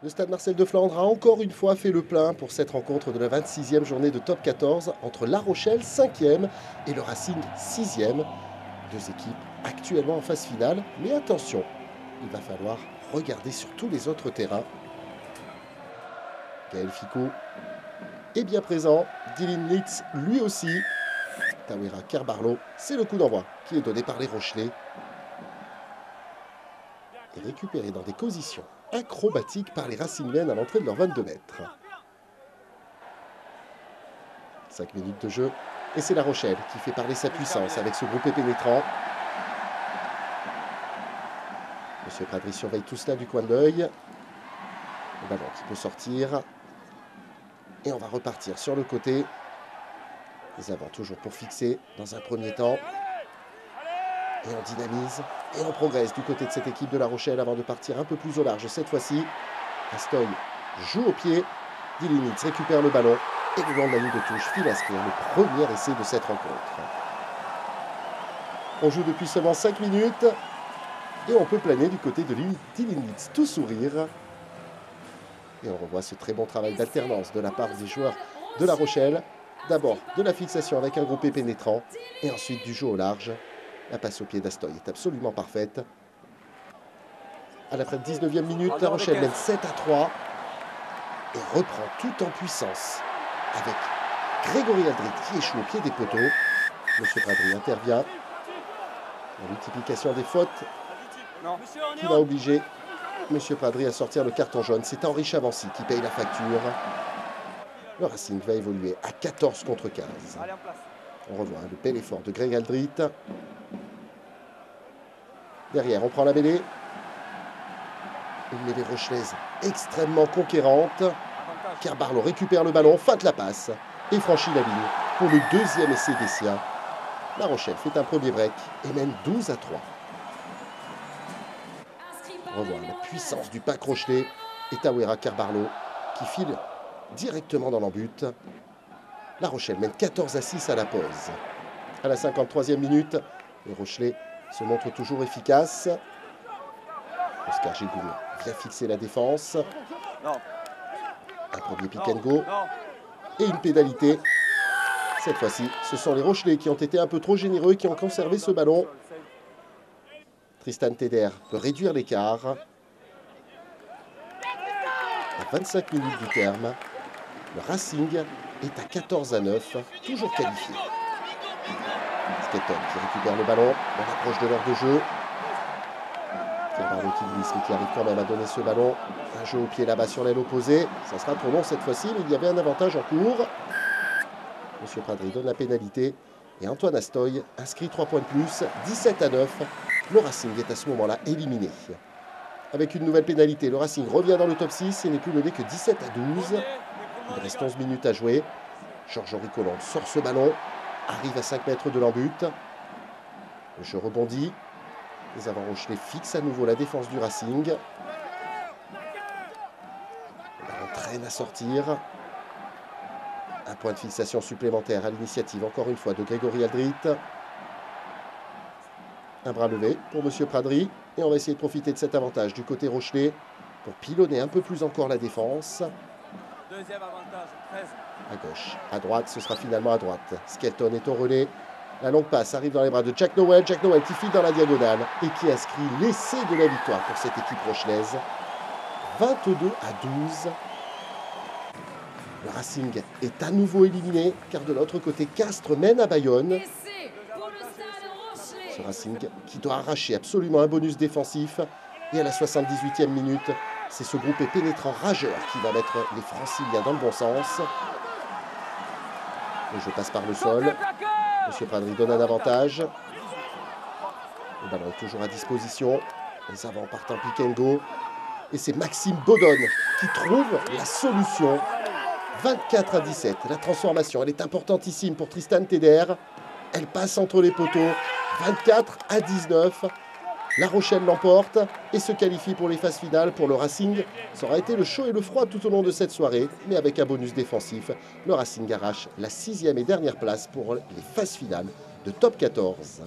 Le Stade Marcel de Flandre a encore une fois fait le plein pour cette rencontre de la 26e journée de Top 14 entre La Rochelle, 5e, et le Racing, 6e. Deux équipes actuellement en phase finale, mais attention, il va falloir regarder sur tous les autres terrains. Gaël Ficou est bien présent, Dylan Litz lui aussi. Tawera Kerbarlo, c'est le coup d'envoi qui est donné par les Rochelais. Et récupéré dans des positions acrobatiques par les Racingmen à l'entrée de leurs 22 mètres. 5 minutes de jeu, et c'est La Rochelle qui fait parler sa puissance avec ce groupé pénétrant. Monsieur Pradry surveille tout cela du coin de l'œil. Le ballon qui peut sortir. Et on va repartir sur le côté. Les avants toujours pour fixer dans un premier temps. Et on dynamise et on progresse du côté de cette équipe de La Rochelle avant de partir un peu plus au large cette fois-ci. Astoy joue au pied. Dilinitz récupère le ballon et le long de la ligne de touche file inscrire le premier essai de cette rencontre. On joue depuis seulement 5 minutes et on peut planer du côté de Dilinitz tout sourire. Et on revoit ce très bon travail d'alternance de la part des joueurs de La Rochelle. D'abord de la fixation avec un groupé pénétrant et ensuite du jeu au large. La passe au pied d'Astoy est absolument parfaite. À la fin de 19e minute, La Rochelle mène 7-3 et reprend tout en puissance avec Grégory Aldrit qui échoue au pied des poteaux. Monsieur Pradry intervient. La multiplication des fautes qui va obliger Monsieur Pradry à sortir le carton jaune. C'est Henri Chavancy qui paye la facture. Le Racing va évoluer à 14 contre 15. On revoit le bel effort de Greg Aldrit. Derrière, on prend la mêlée. Une mêlée rochelaise extrêmement conquérante. Kerbarlo récupère le ballon, feinte la passe et franchit la ligne pour le deuxième essai des siens. La Rochelle fait un premier break et mène 12-3. On revoit la puissance du pack rochelais et Tawera Kerbarlo qui file directement dans l'embut. La Rochelle mène 14-6 à la pause. À la 53e minute, les Rochelais se montrent toujours efficaces. Oscar Gégoul vient fixer la défense. Un premier pick and go et une pénalité. Cette fois-ci, ce sont les Rochelais qui ont été un peu trop généreux et qui ont conservé ce ballon. Tristan Teder peut réduire l'écart. À 25 minutes du terme, le Racing est à 14-9, toujours qualifié. Skelton qui récupère le ballon dans l'approche de l'heure de jeu. Kerbarlo qui glisse, mais qui arrive quand même à donner ce ballon. Un jeu au pied là-bas sur l'aile opposée. Ça sera trop long cette fois-ci, mais il y avait un avantage en cours. Monsieur Pradry donne la pénalité. Et Antoine Astoy inscrit 3 points de plus, 17-9. Le Racing est à ce moment-là éliminé. Avec une nouvelle pénalité, le Racing revient dans le top 6 et n'est plus mené que 17-12. Il reste 11 minutes à jouer. Georges-Henri Colombe sort ce ballon, arrive à 5 mètres de l'embut. Le jeu rebondit. Les avants rochelais fixent à nouveau la défense du Racing. Le ballon traîne à sortir. Un point de fixation supplémentaire à l'initiative, encore une fois, de Grégory Aldrit. Un bras levé pour Monsieur Pradry. Et on va essayer de profiter de cet avantage du côté rochelais pour pilonner un peu plus encore la défense. Deuxième avantage, 13. À gauche, à droite, ce sera finalement à droite. Skelton est au relais. La longue passe arrive dans les bras de Jack Nowell. Jack Nowell qui file dans la diagonale et qui inscrit l'essai de la victoire pour cette équipe rochelaise. 22-12. Le Racing est à nouveau éliminé car de l'autre côté, Castres mène à Bayonne. Ce Racing qui doit arracher absolument un bonus défensif. Et à la 78e minute, c'est ce groupé pénétrant rageur qui va mettre les Franciliens dans le bon sens. Le jeu passe par le sol. Monsieur Pradry donne un avantage. Le ballon est toujours à disposition. Les avants partent en pick and go. Et c'est Maxime Baudonne qui trouve la solution. 24-17. La transformation, elle est importantissime pour Tristan Teder. Elle passe entre les poteaux. 24-19. La Rochelle l'emporte et se qualifie pour les phases finales. Pour le Racing, ça aura été le chaud et le froid tout au long de cette soirée. Mais avec un bonus défensif, le Racing arrache la 6e et dernière place pour les phases finales de Top 14.